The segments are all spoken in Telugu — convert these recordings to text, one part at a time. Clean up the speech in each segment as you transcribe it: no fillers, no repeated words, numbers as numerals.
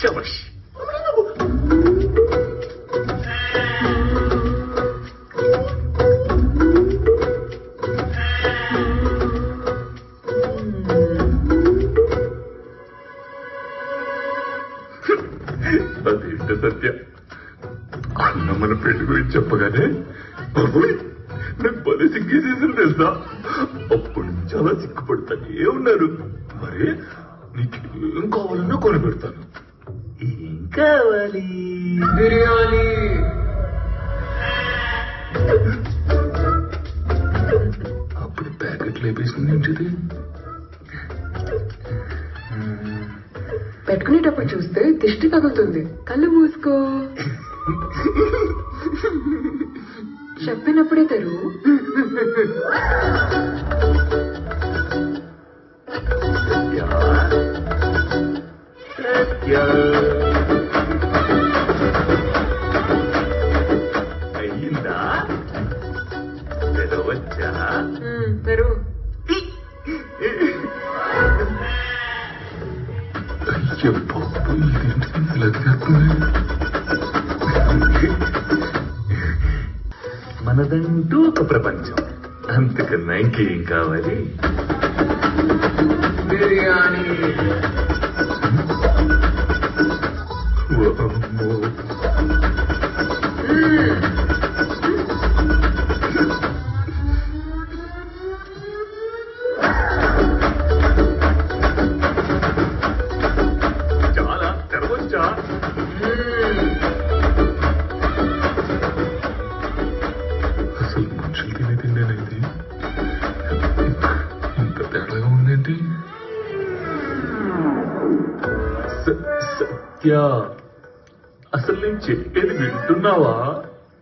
శభాష్. అదేంట సత్య, అన్న మన పెళ్లి గురించి చెప్పగానే నాకు పదే సిగ్గేసేసి తెలుసా. అప్పుడు చాలా సిగ్గుపడతానే ఉన్నారు. మరి నీకు ఏం కావాలన్నా కొని పెడతాను. ఏం కావాలి? బిర్యానీ. అప్పుడు ప్యాకెట్లు వేపేసుకుని ఏంటిది? పెట్టుకునేటప్పుడు చూస్తే దిష్టి తగులుతుంది. కళ్ళు మూసుకో. చెప్పినప్పుడే తెరు. అయ్యిందా? తెరవచ్చా? తెరు. అయ్యో బాబు, ఇదేంటి ఇలా తిరుగుతుంది? మనదంటూ ఒక ప్రపంచం, అంతకన్నా ఇంకేం కావాలి? బిర్యానీ. చాలా తెరవచ్చా? అసలు మనుషులు తినే తిండేనైతే ఇంత తేడాగా ఉందేంటి? సత్య, అసలు నేను చెప్పేది వింటున్నావా?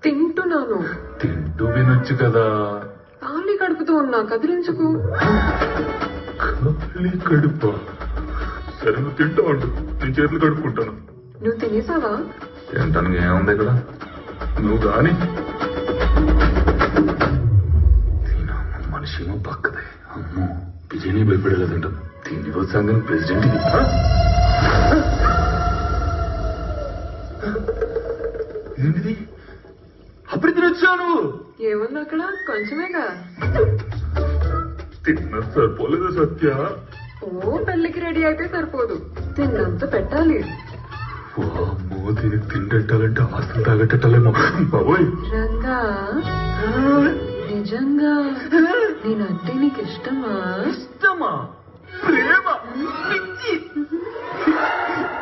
తింటున్నాను. తింటూ వినొచ్చు కదా. ఖాళీ కడుపుతూ ఉన్నా, కదిలించుకు. ఖాళీ కడుప? సరే, నువ్వు తింటా ఉండు, నేను చేతులు కడుక్కుంటాను. నువ్వు తినేసావా? తింటానికి ఏముంది ఇక్కడ? నువ్వు గాని మనిషి పక్కదే. అమ్మో, బిర్యానీ భయపడలేదంటాను. తిండి వచ్చాక ప్రెసిడెంట్ ఇది. ఏంటిది? అప్పుడు తినొచ్చాను. ఏముంది అక్కడ? కొంచెమేగా. తిన్న సరిపోలేదు సత్య. ఓ, పెళ్లికి రెడీ అయితే సరిపోదు, తిన్నంత పెట్టాలి. అమ్మో, దీనికి తిండెట్టాలంటే ఆస్తులు తాగట్టేమో బాబోయ్. రంగా, నిజంగా నేనంటే నీకు ఇష్టమా? ఇష్టమా? ప్రేమ? పిచ్చి?